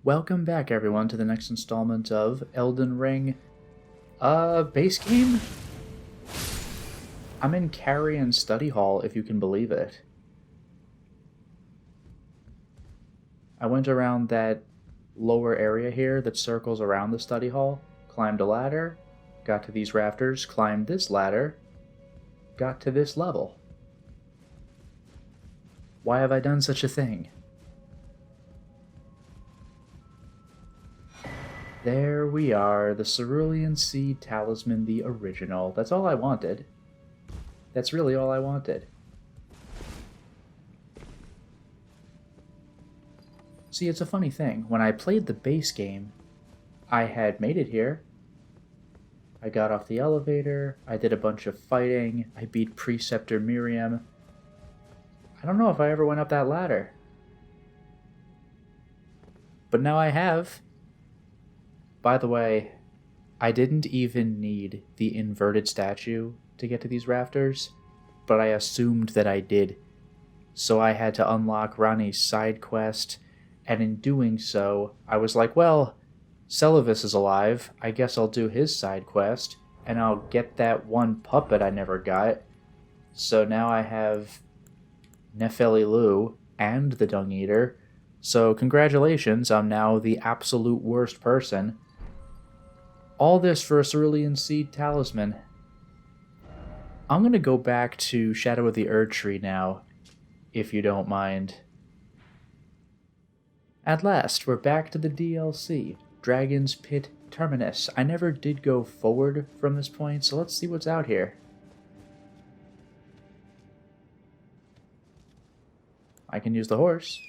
Welcome back, everyone, to the next installment of Elden Ring. Base game? I'm in Carrion Study Hall, if you can believe it. I went around that lower area here that circles around the study hall, climbed a ladder, got to these rafters, climbed this ladder, got to this level. Why have I done such a thing? There we are, the Cerulean Seed Talisman, the original. That's all I wanted. That's really all I wanted. See, it's a funny thing. When I played the base game, I had made it here. I got off the elevator, I did a bunch of fighting, I beat Preceptor Miriam. I don't know if I ever went up that ladder. But now I have. By the way, I didn't even need the inverted statue to get to these rafters, but I assumed that I did. So I had to unlock Rani's side quest, and in doing so, I was like, well, Celavis is alive, I guess I'll do his side quest, and I'll get that one puppet I never got. So now I have Nefeli Lu and the Dung Eater, so congratulations, I'm now the absolute worst person. All this for a Cerulean Seed Talisman. I'm gonna go back to Shadow of the Erdtree now, if you don't mind. At last, we're back to the DLC, Dragon's Pit Terminus. I never did go forward from this point, so let's see what's out here. I can use the horse.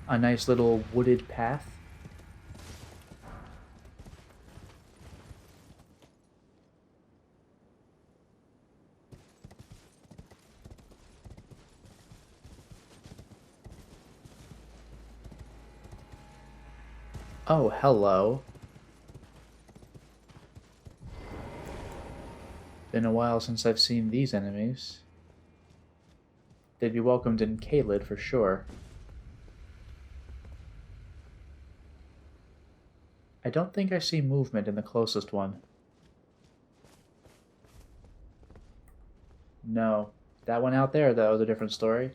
A nice little wooded path. Oh, hello. Been a while since I've seen these enemies. They'd be welcomed in Caelid for sure. I don't think I see movement in the closest one. No. That one out there, though, is a different story.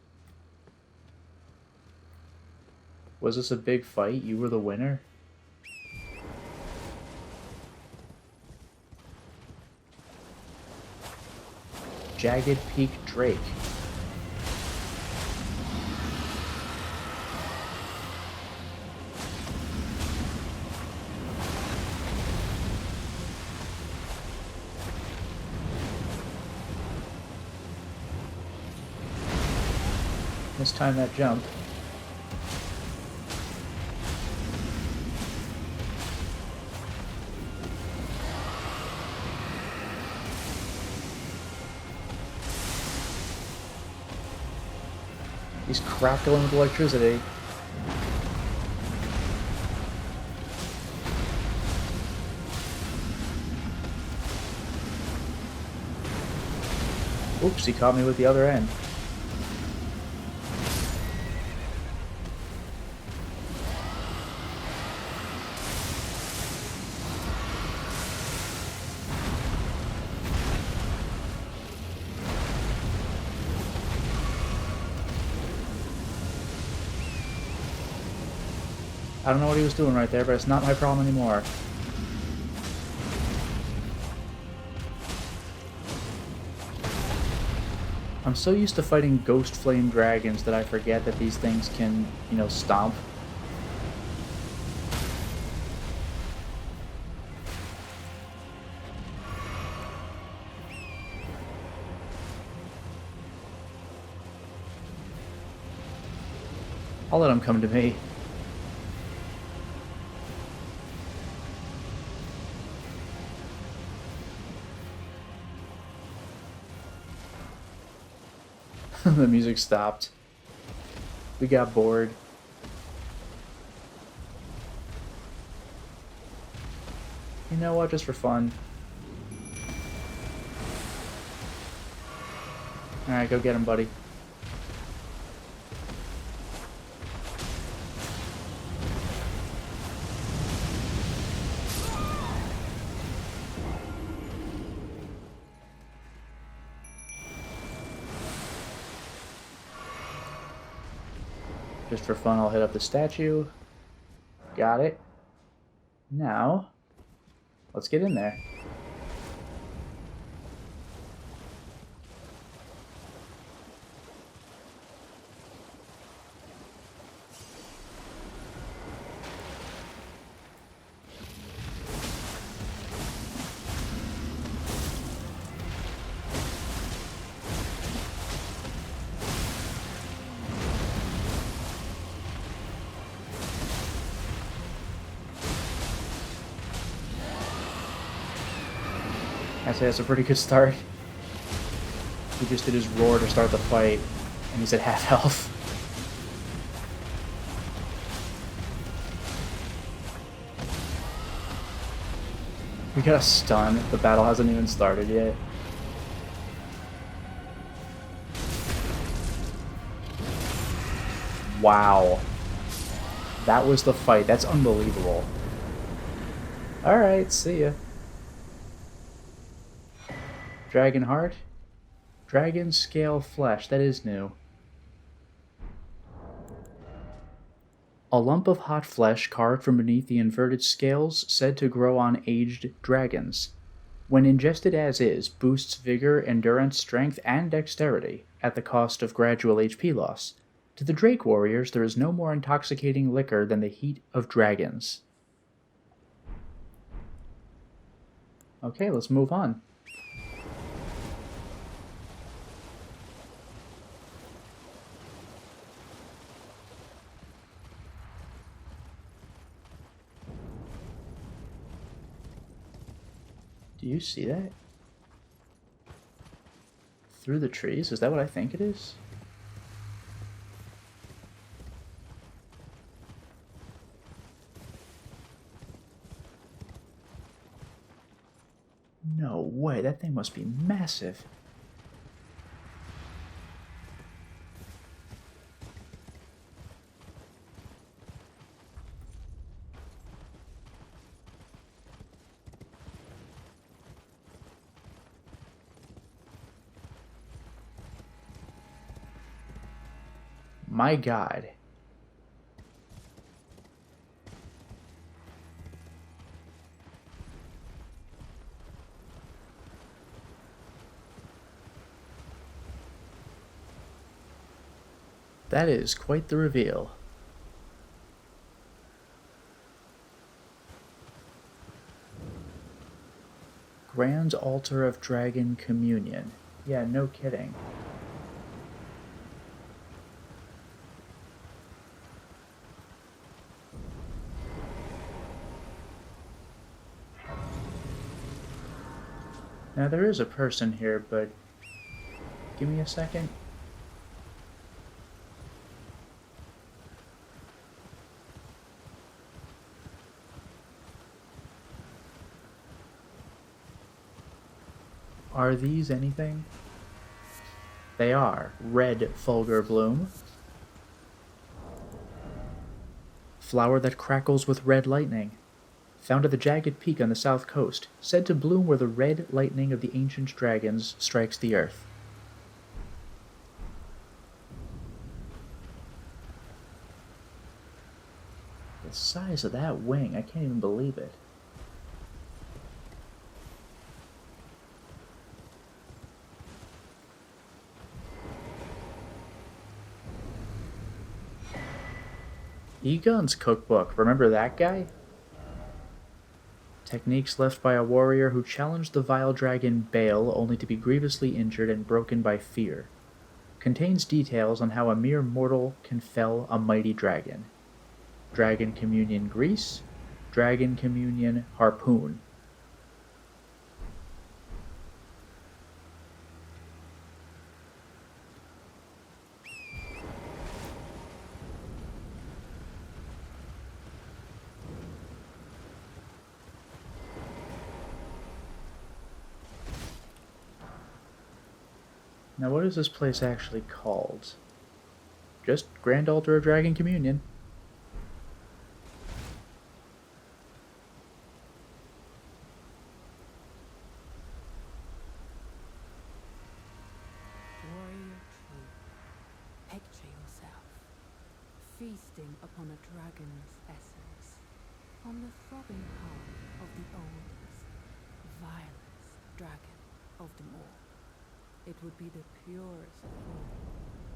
Was this a big fight? You were the winner? Jagged Peak Drake. Let's time that jump. He's crackling with electricity. Oops, he caught me with the other end. I don't know what he was doing right there, but it's not my problem anymore. I'm so used to fighting ghost flame dragons that I forget that these things can, stomp. I'll let them come to me. The music stopped. We got bored. You know what, just for fun. Alright, go get him, buddy. Just for fun, I'll hit up the statue. Got it. Now, let's get in there. I'd say that's a pretty good start. He just did his roar to start the fight, and he's at half health. We got a stun. The battle hasn't even started yet. Wow. That was the fight. That's unbelievable. Alright, see ya. Dragon Heart? Dragon Scale Flesh. That is new. A lump of hot flesh carved from beneath the inverted scales said to grow on aged dragons. When ingested as is, boosts vigor, endurance, strength, and dexterity, at the cost of gradual HP loss. To the Drake warriors, there is no more intoxicating liquor than the heat of dragons. Okay, let's move on. Do you see that? Through the trees? Is that what I think it is? No way, that thing must be massive. My God. That is quite the reveal. Grand Altar of Dragon Communion. Yeah, no kidding. Now there is a person here, but give me a second. Are these anything? They are. Red Fulgur Bloom. Flower that crackles with red lightning. Found at the jagged peak on the south coast, said to bloom where the red lightning of the ancient dragons strikes the earth. The size of that wing, I can't even believe it. Igon's cookbook, remember that guy? Techniques left by a warrior who challenged the vile dragon BAYLE only to be grievously injured and broken by fear. Contains details on how a mere mortal can fell a mighty dragon. Dragon Communion Grease, Dragon Communion Harpoon. Now what is this place actually called? Just Grand Altar of Dragon Communion. Warrior true, picture yourself feasting upon a dragon's essence, on the throbbing heart of the oldest, vilest dragon of them all. It would be the purest form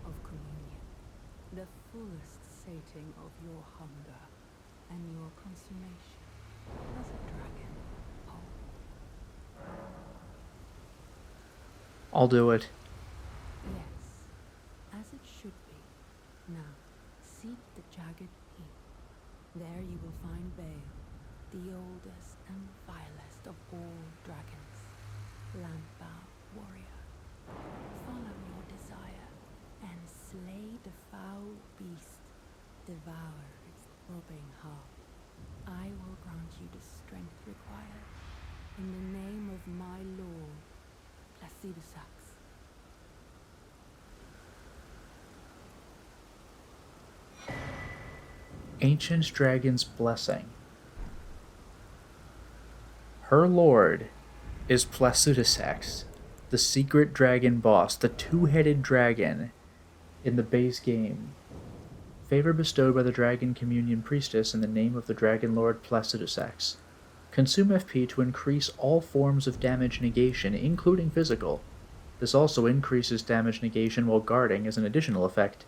of communion, the fullest sating of your hunger and your consummation as a dragon whole. I'll do it. Yes, as it should be. Now, seek the jagged peak. There you will find BAYLE, the oldest and vilest of all dragons, land-bound warrior. Follow your desire and slay the foul beast, devour its throbbing heart. I will grant you the strength required in the name of my lord, Placidusax. Ancient Dragon's Blessing. Her lord is Placidusax, the secret dragon boss, the two-headed dragon in the base game. Favor bestowed by the Dragon Communion Priestess in the name of the Dragon Lord Placidusax. Consume FP to increase all forms of damage negation, including physical. This also increases damage negation while guarding as an additional effect.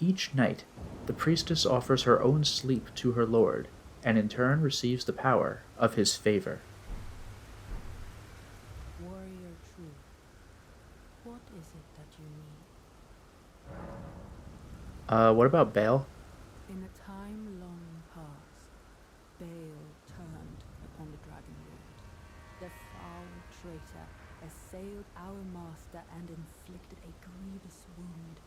Each night, the priestess offers her own sleep to her lord, and in turn receives the power of his favor. Warrior true, what is it that you need? What about BAYLE? In a time long past, BAYLE turned upon the Dragon Lord. The foul traitor assailed our master and inflicted a grievous wound,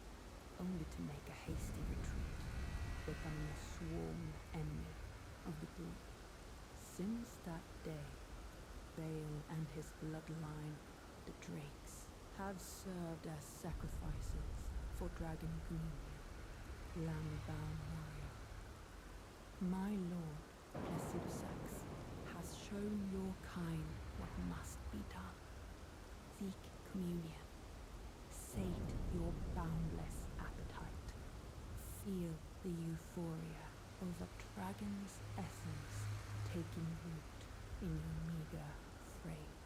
only to make a hasty retreat, becoming a sworn enemy of the group. Since that day, BAYLE and his bloodline, the Drakes, have served as sacrifices for Dragon Communion, land-bound warrior. My lord, Placidusax, has shown your kind what must be done. Seek communion. Sate your boundless appetite. Feel the euphoria of a dragon's essence taking root in your meager frame.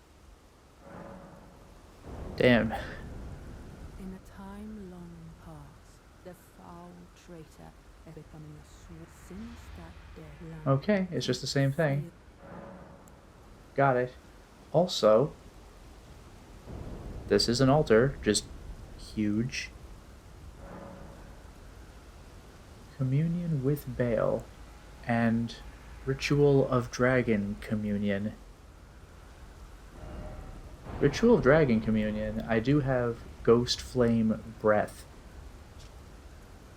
Damn. In a time long past, the foul traitor is becoming a sword since that day. Okay, it's just the same thing. Got it. Also, this is an altar, just huge. Communion with BAYLE and Ritual of Dragon Communion. Ritual of Dragon Communion, I do have Ghost Flame Breath.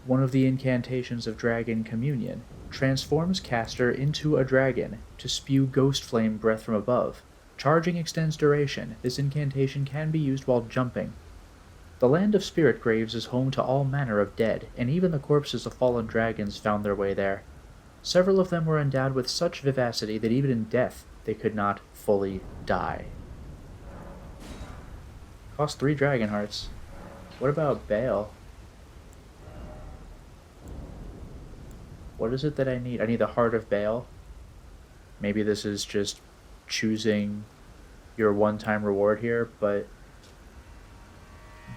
One of the incantations of Dragon Communion transforms caster into a dragon to spew Ghost Flame Breath from above. Charging extends duration. This incantation can be used while jumping. The land of spirit graves is home to all manner of dead, and even the corpses of fallen dragons found their way there. Several of them were endowed with such vivacity that even in death they could not fully die. Cost 3 dragon hearts. What about BAYLE? What is it that I need? I need the Heart of BAYLE. Maybe this is just choosing your one-time reward here, but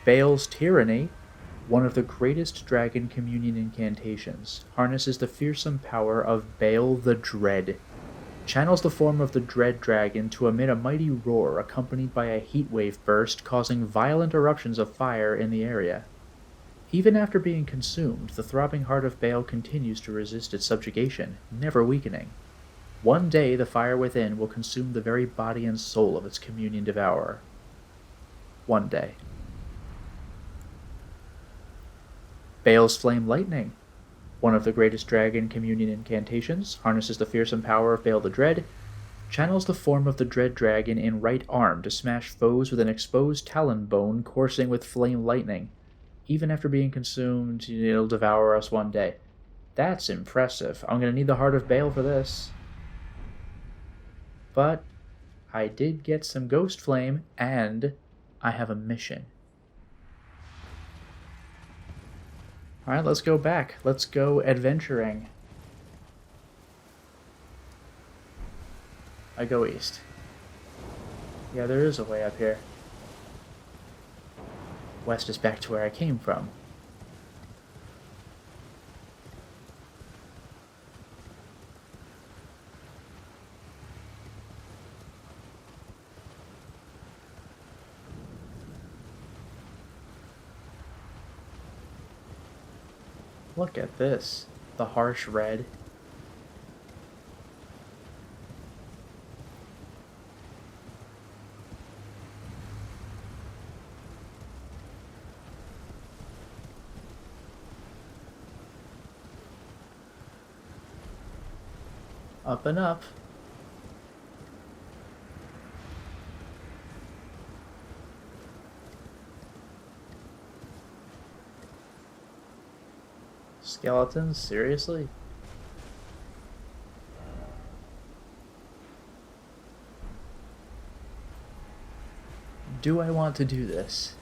BAYLE's Tyranny, one of the greatest Dragon Communion incantations, harnesses the fearsome power of BAYLE the Dread. Channels the form of the Dread Dragon to emit a mighty roar accompanied by a heatwave burst causing violent eruptions of fire in the area. Even after being consumed, the throbbing heart of BAYLE continues to resist its subjugation, never weakening. One day the fire within will consume the very body and soul of its communion devourer. One day. BAYLE's Flame Lightning, one of the greatest Dragon Communion incantations, harnesses the fearsome power of BAYLE the Dread, channels the form of the Dread Dragon in right arm to smash foes with an exposed talon bone coursing with flame lightning. Even after being consumed, it'll devour us one day. That's impressive. I'm going to need the Heart of BAYLE for this. But I did get some Ghost Flame, and I have a mission. Alright, let's go back. Let's go adventuring. I go east. Yeah, there is a way up here. West is back to where I came from. Look at this. The harsh red. Up and up. Skeletons? Seriously? Do I want to do this?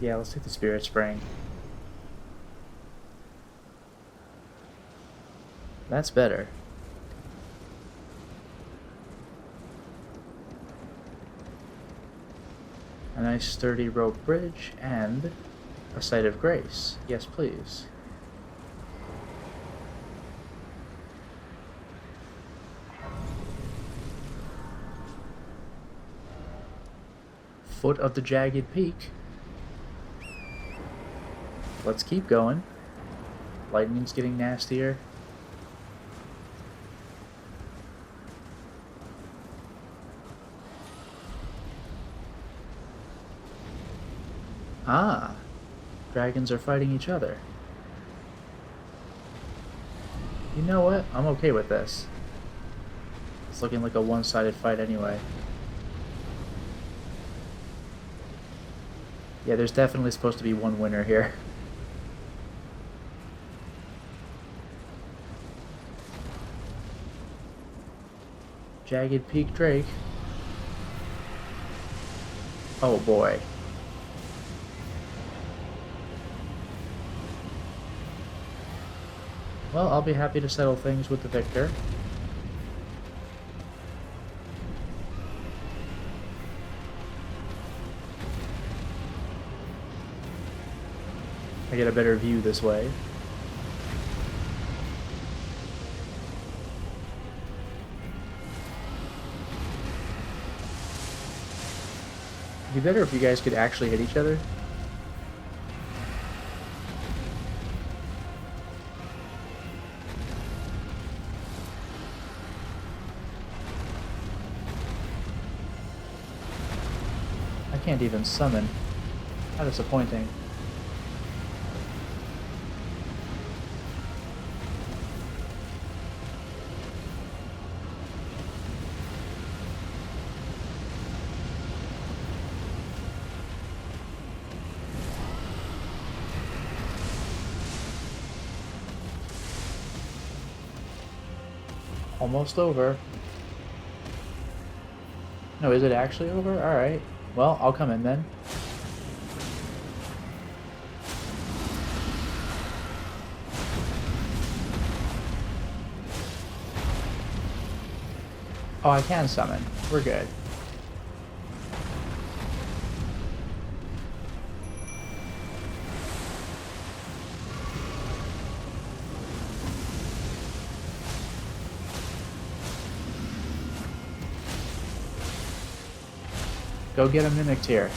Yeah, let's take the Spirit Spring. That's better. A nice sturdy rope bridge and a site of grace. Yes, please. Foot of the jagged peak. Let's keep going. Lightning's getting nastier. Ah, dragons are fighting each other. You know what? I'm okay with this. It's looking like a one-sided fight anyway. Yeah, there's definitely supposed to be one winner here. Jagged Peak Drake. Oh boy. Well, I'll be happy to settle things with the victor. I get a better view this way. It'd be better if you guys could actually hit each other. I can't even summon. How disappointing. Almost over. No, is it actually over? Alright. Well, I'll come in then. Oh, I can summon. We're good. Go get a Mimic Tear.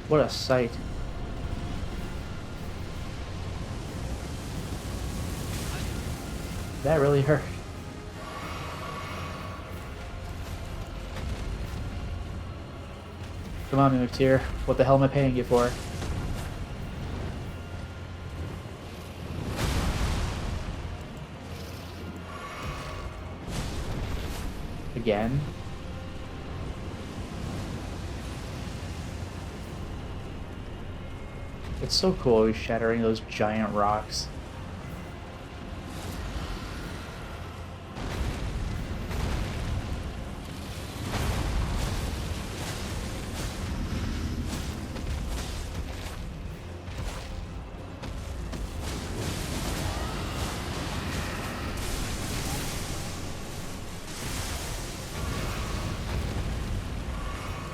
What a sight. That really hurt. Come on, Mimic Tear. What the hell am I paying you for? Again? It's so cool he's shattering those giant rocks.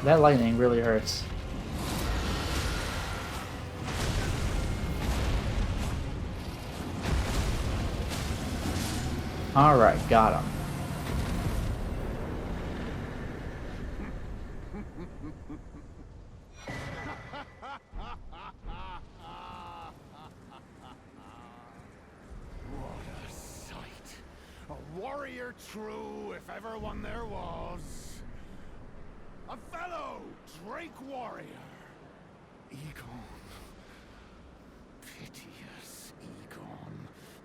That lightning really hurts. Alright, got him. What a sight! A warrior true, if ever one there was. A fellow Drake warrior. Igon. Piteous Igon.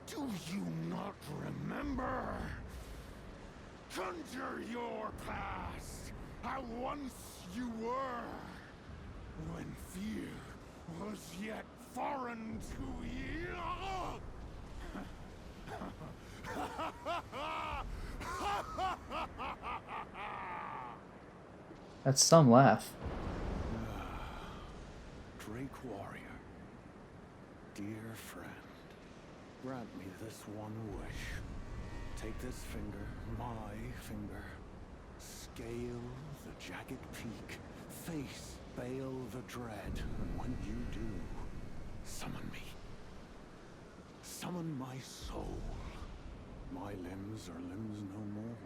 Do you not remember? Conjure your past, how once you were, when fear was yet foreign to ye. That's some laugh. Drake warrior, dear friend, grant me this one wish. Take this finger, my finger, scale the jagged peak, face BAYLE the dread, and when you do, summon me. Summon my soul. My limbs are limbs no more.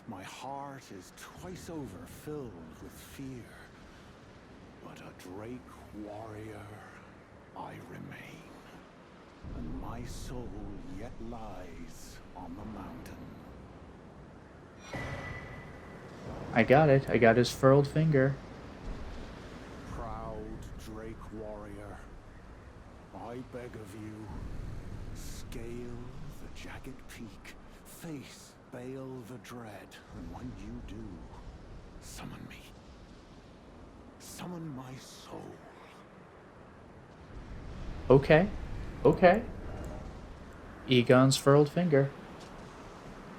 My heart is twice over filled with fear. But a Drake warrior I remain, and my soul yet lies on the mountain. I got it. I got his furled finger. Proud Drake warrior, I beg of you, scale the jagged peak, face BAYLE the dread, and when you do, summon me. Summon my soul. Okay. Okay. Egon's furled finger.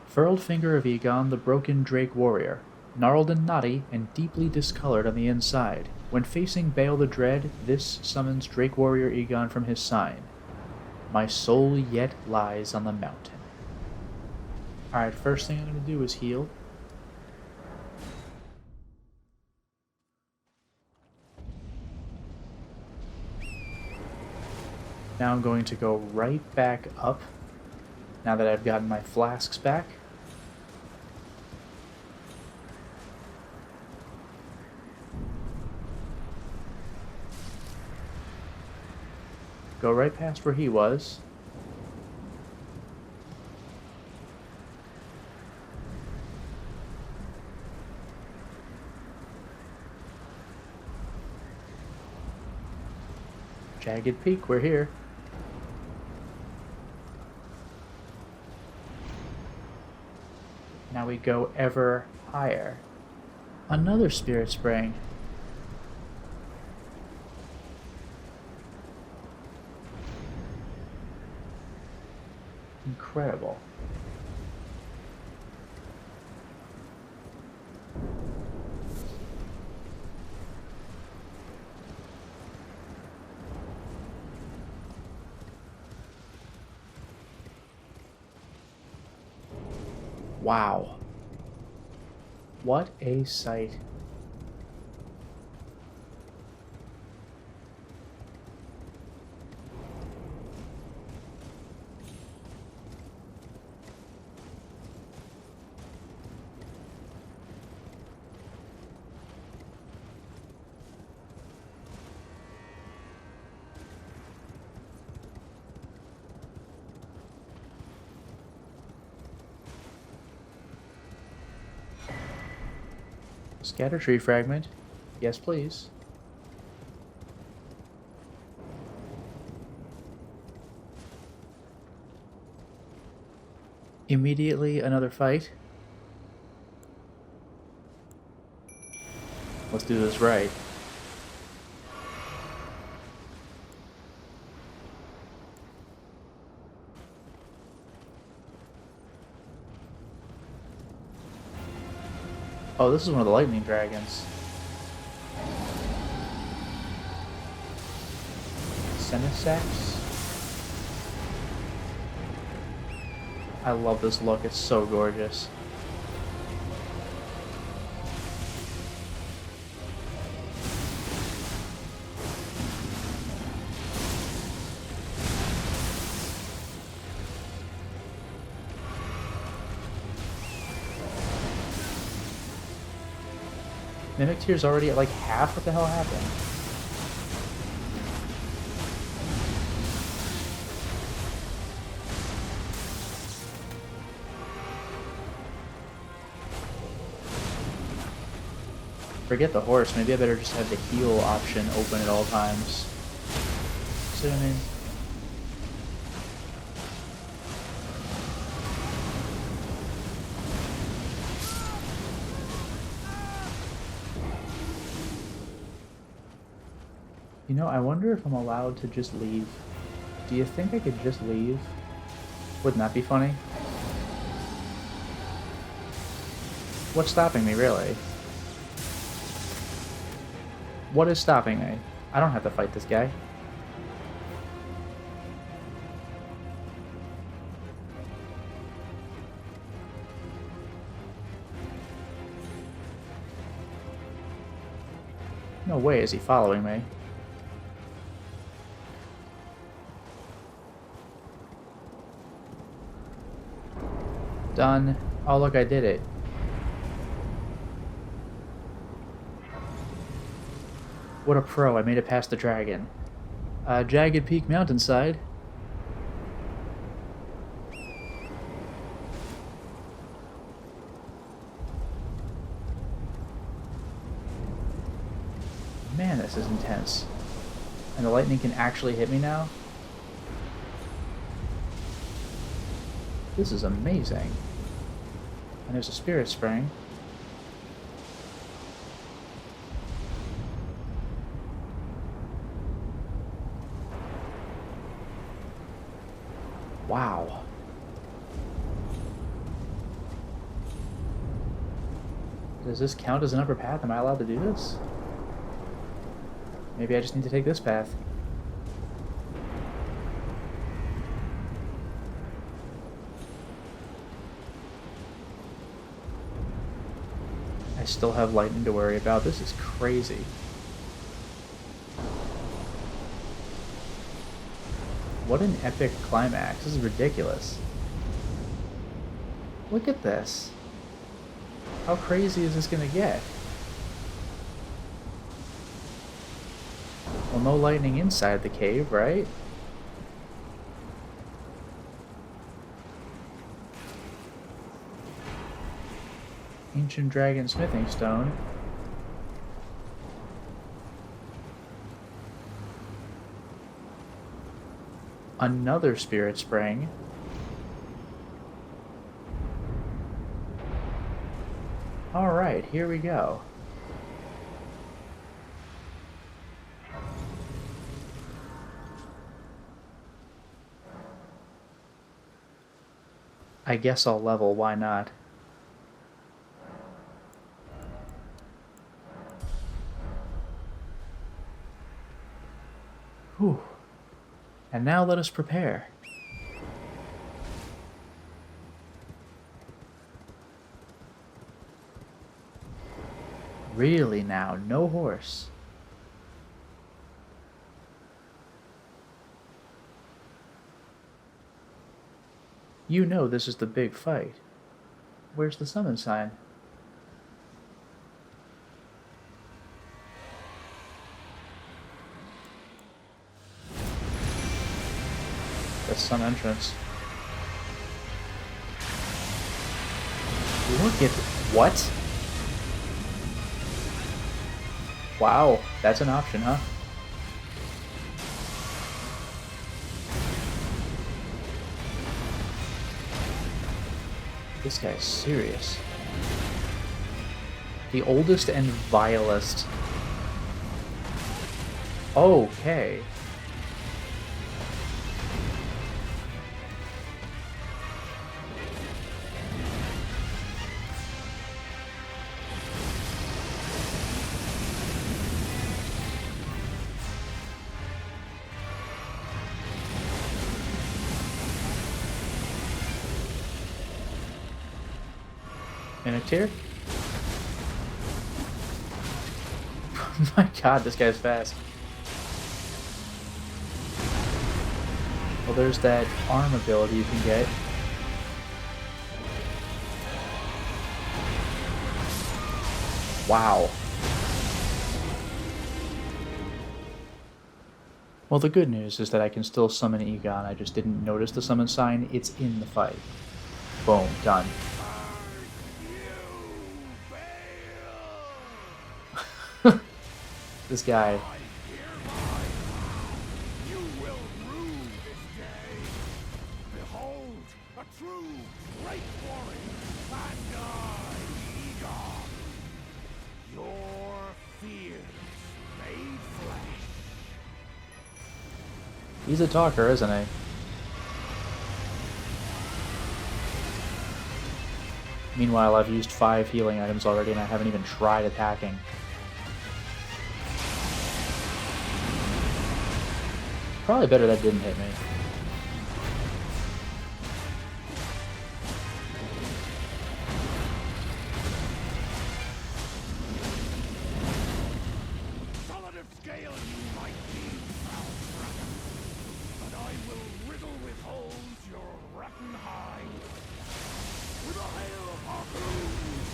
Furled finger of Igon, the broken Drake warrior. Gnarled and knotty, and deeply discolored on the inside. When facing BAYLE the Dread, this summons Drake warrior Igon from his sign. My soul yet lies on the mountain. Alright, first thing I'm going to do is heal. Now I'm going to go right back up, now that I've gotten my flasks back. Go right past where he was. Jagged Peak, we're here. Now we go ever higher. Another Spirit Spring. Incredible. Wow. What a sight. Erdtree fragment. Yes, please. Immediately another fight. Let's do this right. Oh, this is one of the lightning dragons. Senisex? I love this look, it's so gorgeous. Mimic Tier's already at like half? What the hell happened? Forget the horse, maybe I better just have the heal option open at all times. See what I mean? You know, I wonder if I'm allowed to just leave. Do you think I could just leave? Wouldn't that be funny? What's stopping me, really? What is stopping me? I don't have to fight this guy. No way is he following me. Done. Oh look, I did it. What a pro, I made it past the dragon. Jagged Peak Mountainside. Man, this is intense. And the lightning can actually hit me now? This is amazing. And there's a spirit spring. Wow. Does this count as an upper path? Am I allowed to do this? Maybe I just need to take this path. I still have lightning to worry about. This is crazy. What an epic climax. This is ridiculous. Look at this. How crazy is this gonna get? Well, no lightning inside the cave, right? Ancient Dragon Smithing Stone. Another Spirit Spring. Alright, here we go. I guess I'll level, why not? Whew. And now let us prepare. Really now, no horse. You know this is the big fight. Where's the summon sign? That's some entrance. Look at what? Wow, that's an option, huh? This guy's serious. The oldest and vilest. Okay. Mimic Tear. Oh my god, this guy's fast. Well, there's that arm ability you can get. Wow. Well, the good news is that I can still summon Igon. I just didn't notice the summon sign. It's in the fight. Boom, done. This guy. You will rue this day. Behold, a true great warrior, and I, Igon. Your fears made flesh. He's a talker, isn't he? Meanwhile, I've used 5 healing items already and I haven't even tried attacking. Probably better that didn't hit me. Solid of scale you might be, foul dragon, but I will riddle with holes your rotten hide. With a hail of harpoons,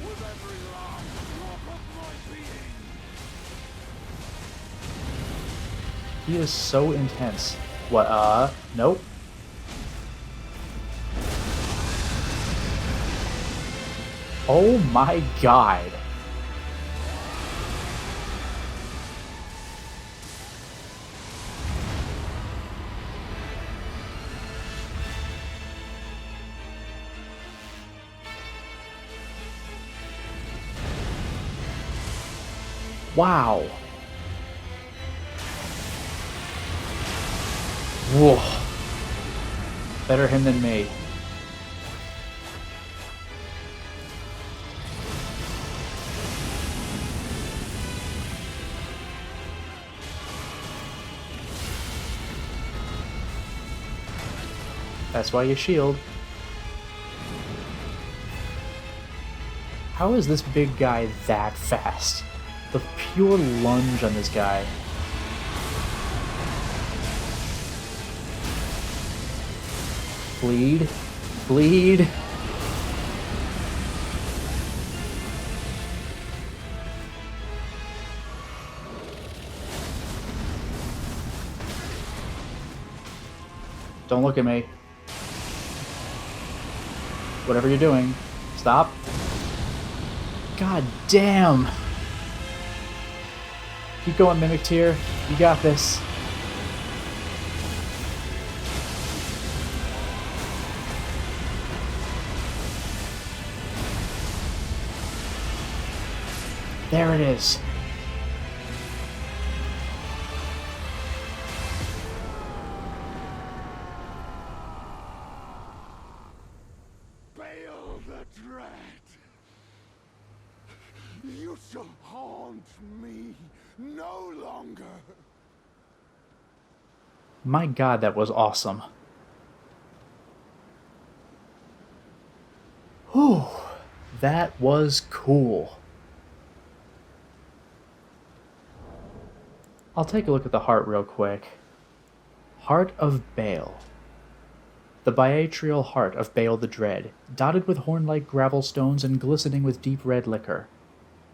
with every last drop of my being. He is so intense. What, nope. Oh my god. Wow. Whoa. Better him than me. That's why you shield. How is this big guy that fast? The pure lunge on this guy. Bleed. Bleed. Don't look at me. Whatever you're doing, stop. God damn. Keep going, Mimic Tear. You got this. There it is. Bayle the Dread. You shall haunt me no longer. My god, that was awesome. Whew. That was cool. I'll take a look at the heart real quick. Heart of BAYLE. The biatrial heart of BAYLE the Dread, dotted with horn-like gravel stones and glistening with deep red liquor.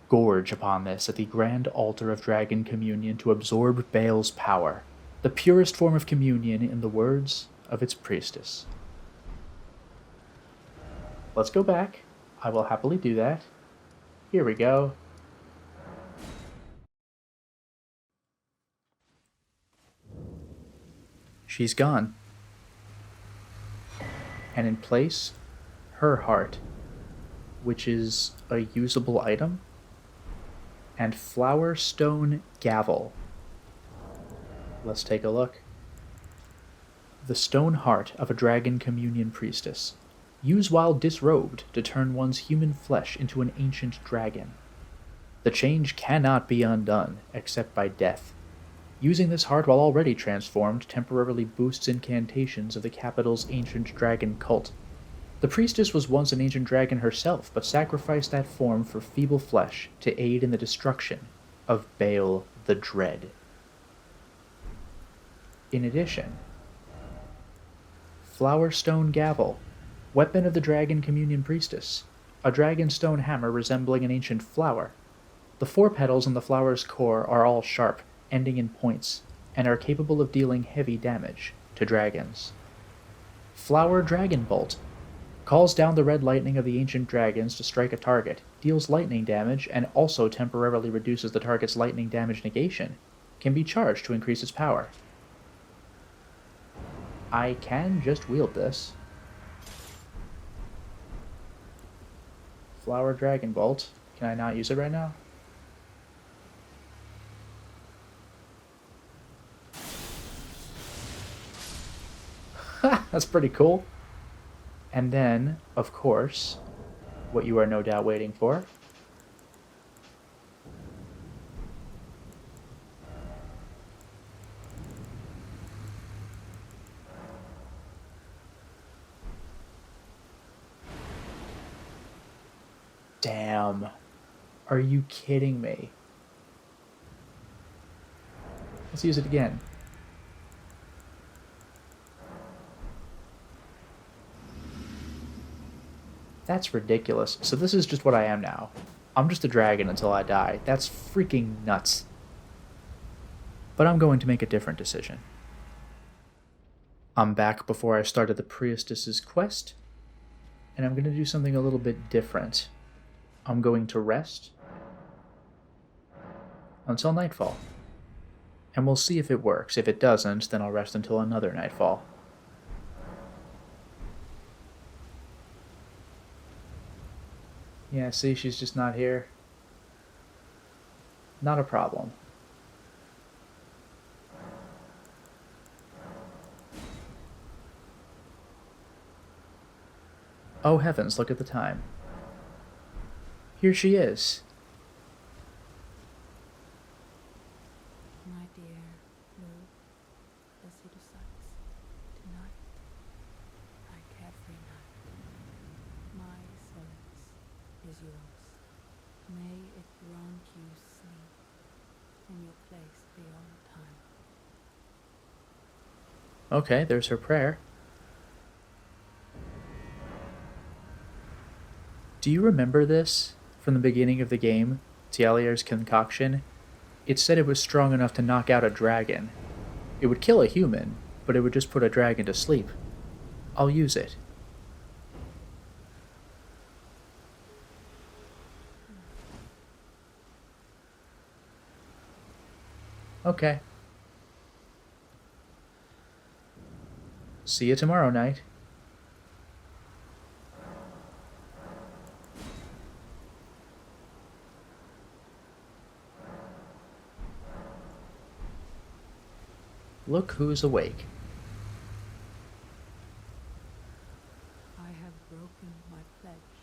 Gorge upon this at the grand altar of dragon communion to absorb BAYLE's power, the purest form of communion in the words of its priestess. Let's go back. I will happily do that. Here we go. She's gone. And in place, her heart, which is a usable item, and flower stone gavel. Let's take a look. The stone heart of a dragon communion priestess. Use while disrobed to turn one's human flesh into an ancient dragon. The change cannot be undone, except by death. Using this heart while already transformed temporarily boosts incantations of the capital's ancient dragon cult. The priestess was once an ancient dragon herself, but sacrificed that form for feeble flesh to aid in the destruction of BAYLE the Dread. In addition, Flowerstone Gavel, weapon of the Dragon Communion Priestess, a dragonstone hammer resembling an ancient flower. The 4 petals in the flower's core are all sharp, ending in points, and are capable of dealing heavy damage to dragons. Flower Dragon Bolt calls down the red lightning of the ancient dragons to strike a target, deals lightning damage, and also temporarily reduces the target's lightning damage negation. Can be charged to increase its power. I can just wield this. Flower Dragon Bolt. Can I not use it right now? That's pretty cool. And then, of course, what you are no doubt waiting for. Damn. Are you kidding me? Let's use it again. That's ridiculous. So this is just what I am now. I'm just a dragon until I die. That's freaking nuts. But I'm going to make a different decision. I'm back before I started the priestess's quest, and I'm going to do something a little bit different. I'm going to rest until nightfall. And we'll see if it works. If it doesn't, then I'll rest until another nightfall. Yeah, see, she's just not here. Not a problem. Oh heavens, look at the time. Here she is. My dear Lord, as he decides, tonight, like every night, my solace is yours. May it grant you sleep in your place beyond time. Okay, there's her prayer. Do you remember this from the beginning of the game, Tialier's concoction? It said it was strong enough to knock out a dragon. It would kill a human, but it would just put a dragon to sleep. I'll use it. Okay. See you tomorrow night. Look who's awake. I have broken my pledge.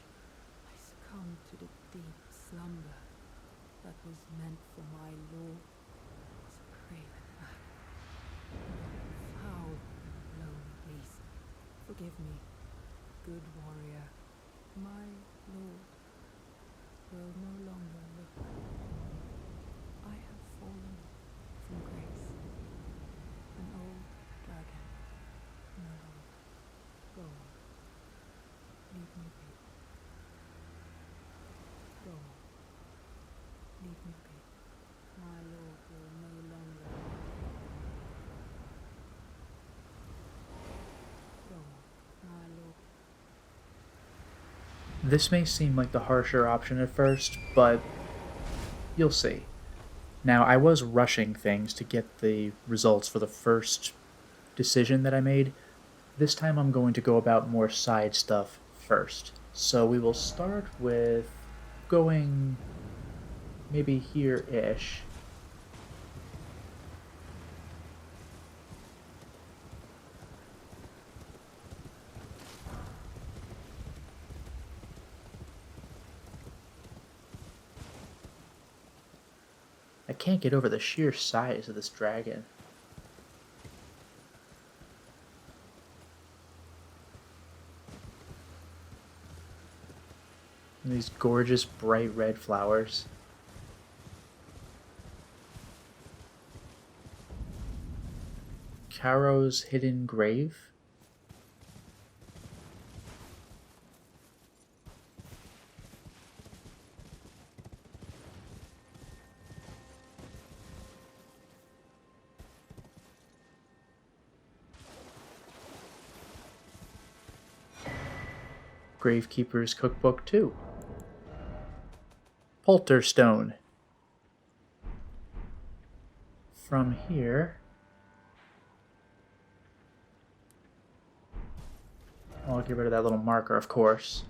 I succumb to the deep slumber that was meant for my lord. It's a craven act. Foul, lone beast. Forgive me, good warrior. My lord will no longer look on me. I have fallen from grace. An old dragon, no longer. Go on. Leave me be. Go on. Leave me be. My lord will no longer. Go on. My lord. This may seem like the harsher option at first, but you'll see. Now, I was rushing things to get the results for the first decision that I made. This time I'm going to go about more side stuff first. So we will start with going maybe here-ish. I can't get over the sheer size of this dragon. And these gorgeous bright red flowers. Caro's hidden grave. Gravekeeper's Cookbook 2. Polterstone. From here, I'll get rid of that little marker, of course.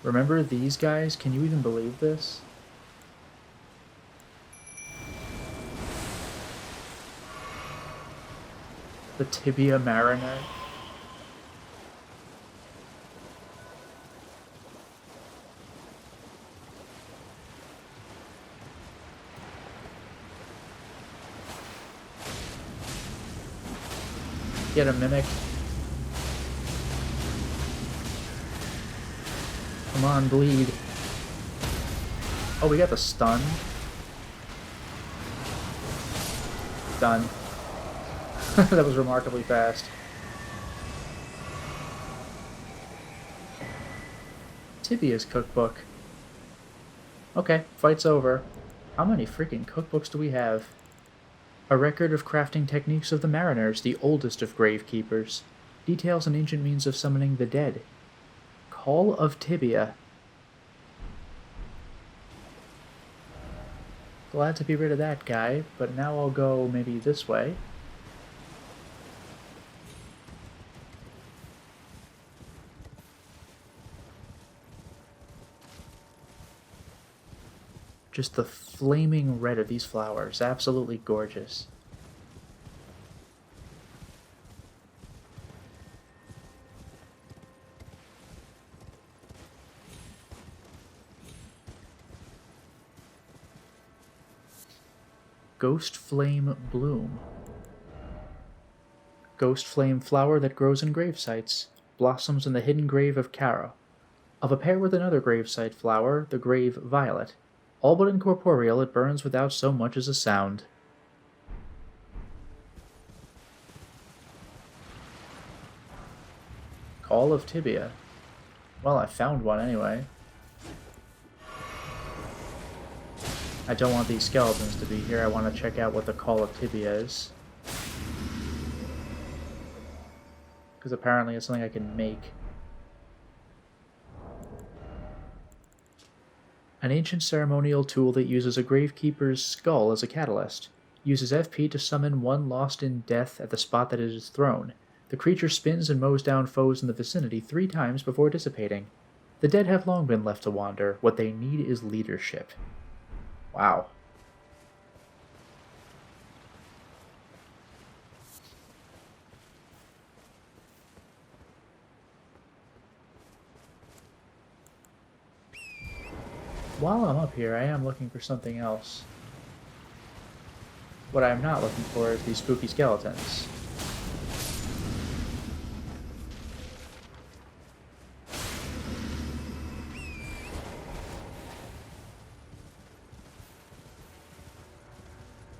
Remember these guys? Can you even believe this? The Tibia Mariner. Get a mimic. Come on, bleed. Oh, we got the stun. Done. That was remarkably fast. Tibia's cookbook. Okay, fight's over. How many freaking cookbooks do we have? A record of crafting techniques of the mariners, the oldest of gravekeepers. Details an ancient means of summoning the dead. Call of Tibia. Glad to be rid of that guy, but now I'll go maybe this way. Just the flaming red of these flowers, absolutely gorgeous. Ghost Flame Bloom. Ghost flame flower that grows in grave sites, blossoms in the hidden grave of Caro. Of a pair with another gravesite flower, the grave violet. All but incorporeal, it burns without so much as a sound. Call of Tibia. Well, I found one anyway. I don't want these skeletons to be here. I want to check out what the Call of Tibia is. Because apparently it's something I can make. An ancient ceremonial tool that uses a gravekeeper's skull as a catalyst. Uses FP to summon one lost in death at the spot that it is thrown. The creature spins and mows down foes in the vicinity 3 times before dissipating. The dead have long been left to wander. What they need is leadership. Wow. While I'm up here, I am looking for something else. What I'm not looking for is these spooky skeletons.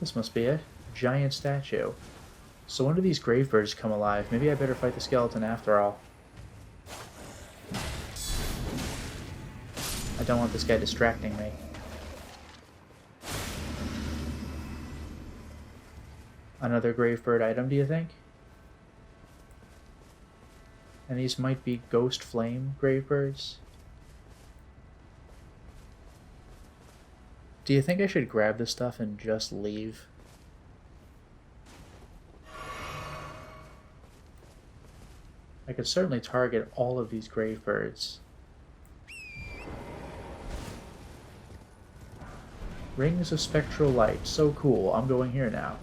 This must be it. Giant statue. So when do these gravebirds come alive? Maybe I better fight the skeleton after all. I don't want this guy distracting me. Another gravebird item, do you think? And these might be ghost flame gravebirds. Do you think I should grab this stuff and just leave? I could certainly target all of these gravebirds. Rings of spectral light. So cool. I'm going here now.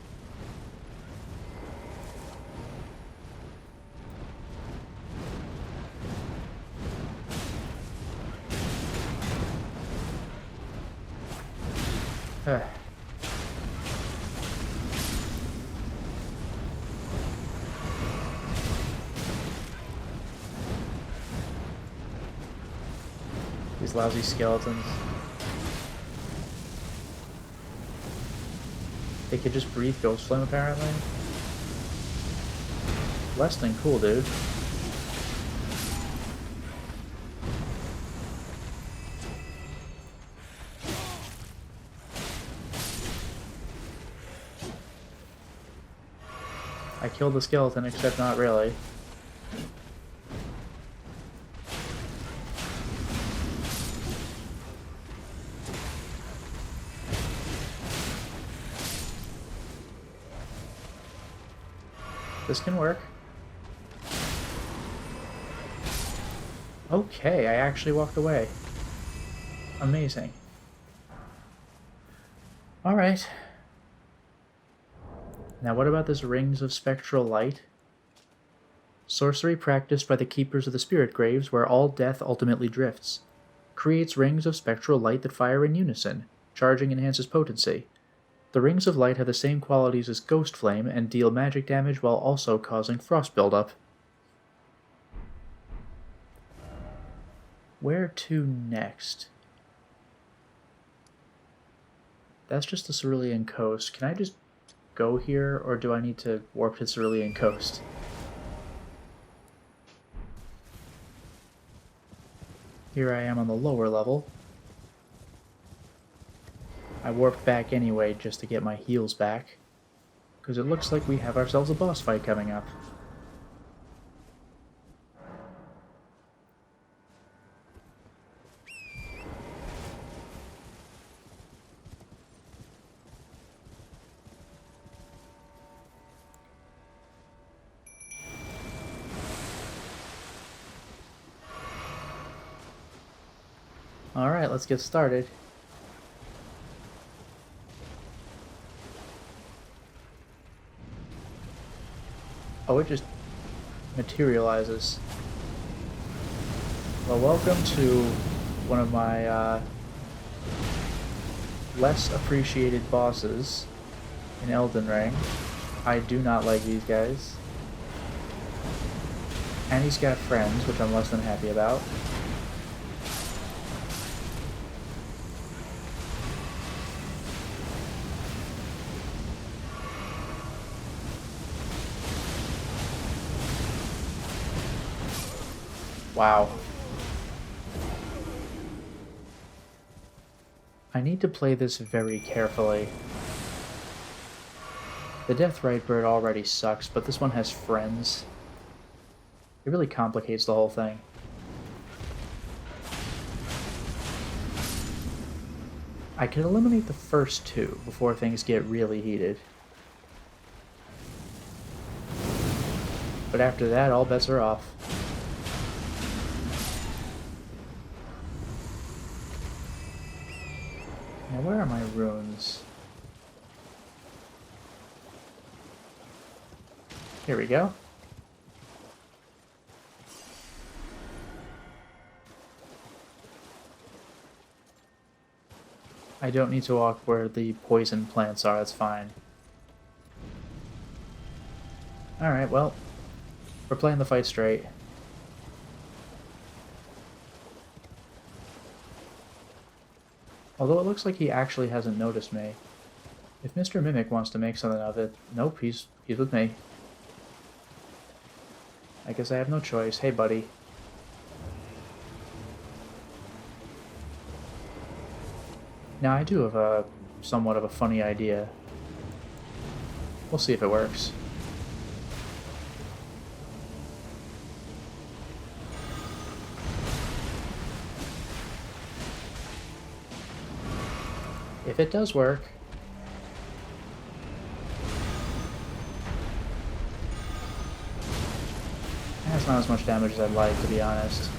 These lousy skeletons. They could just breathe Ghost Flame, apparently. Less than cool, dude. I killed the skeleton, except not really. This can work. Okay, I actually walked away. Amazing. Alright. Now what about this Rings of Spectral Light? Sorcery practiced by the Keepers of the Spirit Graves, where all death ultimately drifts. Creates rings of spectral light that fire in unison. Charging enhances potency. The Rings of Light have the same qualities as Ghost Flame and deal magic damage while also causing frost buildup. Where to next? That's just the Cerulean Coast. Can I just go here, or do I need to warp to Cerulean Coast? Here I am on the lower level. I warped back anyway just to get my heals back, because it looks like we have ourselves a boss fight coming up. Alright, let's get started. Oh, it just materializes. Well, welcome to one of my less appreciated bosses in Elden Ring. I do not like these guys. And he's got friends, which I'm less than happy about. Wow. I need to play this very carefully. The Deathrite Bird already sucks, but this one has friends. It really complicates the whole thing. I can eliminate the first two before things get really heated. But after that, all bets are off. Now, where are my runes? Here we go. I don't need to walk where the poison plants are, that's fine. Alright, well, we're playing the fight straight. Although it looks like he actually hasn't noticed me. If Mr. Mimic wants to make something of it, nope, he's with me. I guess I have no choice. Hey, buddy. Now, I do have a somewhat of a funny idea. We'll see if it works. If it does work, that's not as much damage as I'd like, to be honest.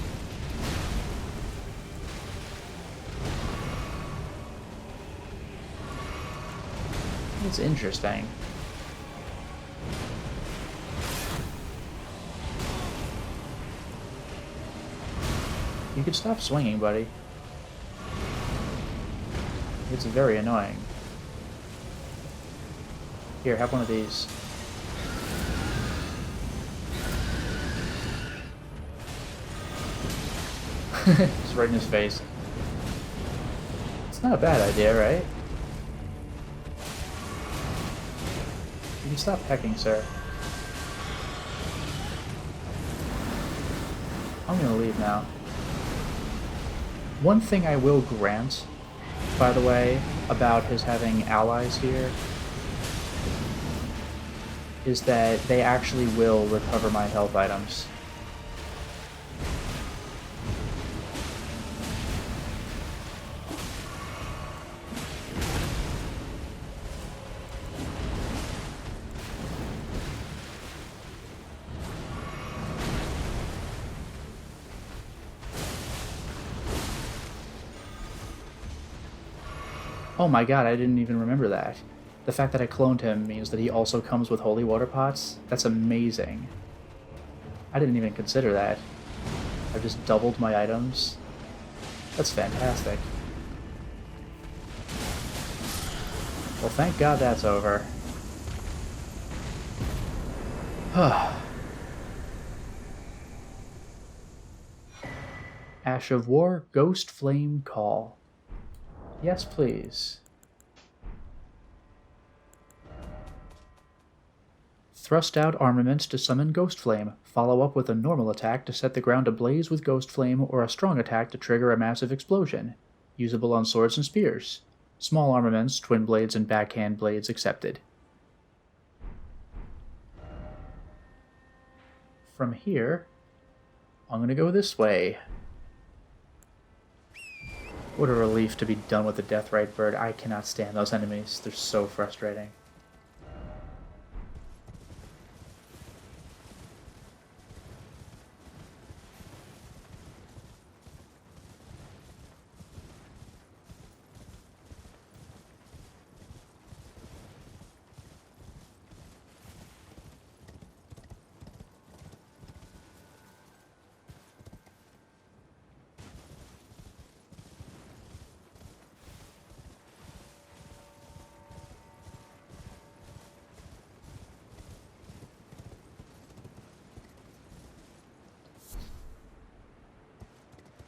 It's interesting. You could stop swinging, buddy. It's very annoying. Here, have one of these. It's right in his face. not a bad idea, right? You can stop pecking, sir. I'm gonna leave now. One thing I will grant, by the way, about his having allies here is that they actually will recover my health items. Oh my god, I didn't even remember that. The fact that I cloned him means that he also comes with holy water pots. That's amazing. I didn't even consider that. I've just doubled my items. That's fantastic. Well, thank God that's over. Ash of War, Ghost Flame Call. Yes, please. Thrust out armaments to summon Ghost Flame. Follow up with a normal attack to set the ground ablaze with Ghost Flame, or a strong attack to trigger a massive explosion. Usable on swords and spears. Small armaments, twin blades, and backhand blades accepted. From here, I'm gonna go this way. What a relief to be done with the Deathrite Bird. I cannot stand those enemies. They're so frustrating.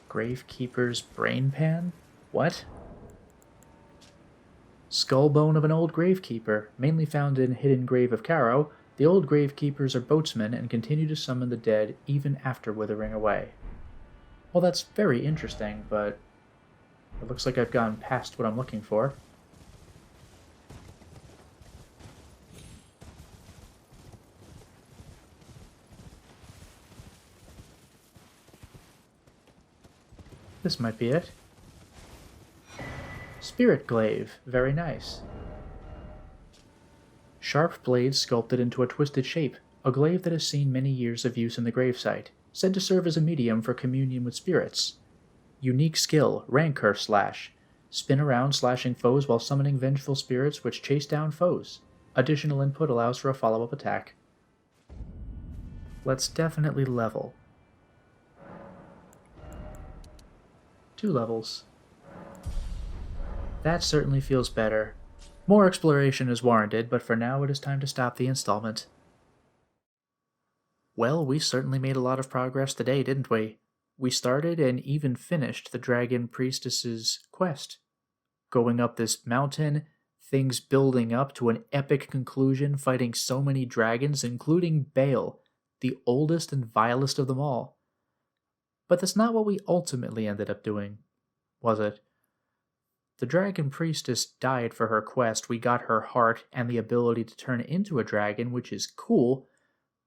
Gravekeeper's Brain Pan? What? Skull bone of an old gravekeeper, mainly found in Hidden Grave of Caro. The old gravekeepers are boatsmen and continue to summon the dead even after withering away. Well, that's very interesting, but it looks like I've gone past what I'm looking for. This might be it. Spirit Glaive. Very nice. Sharp blades sculpted into a twisted shape. A glaive that has seen many years of use in the gravesite. Said to serve as a medium for communion with spirits. Unique skill. Rancor Slash. Spin around slashing foes while summoning vengeful spirits which chase down foes. Additional input allows for a follow-up attack. Let's definitely level. 2 levels. That certainly feels better. More exploration is warranted, but for now it is time to stop the installment. Well, we certainly made a lot of progress today, didn't we? We started and even finished the Dragon Priestess's quest. Going up this mountain, things building up to an epic conclusion, fighting so many dragons, including BAYLE, the oldest and vilest of them all. But that's not what we ultimately ended up doing, was it? The Dragon Priestess died for her quest. We got her heart and the ability to turn into a dragon, which is cool,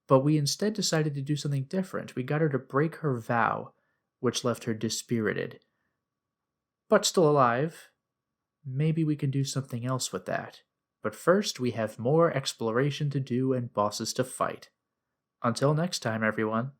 but we instead decided to do something different. We got her to break her vow, which left her dispirited. But still alive. Maybe we can do something else with that. But first, we have more exploration to do and bosses to fight. Until next time, everyone.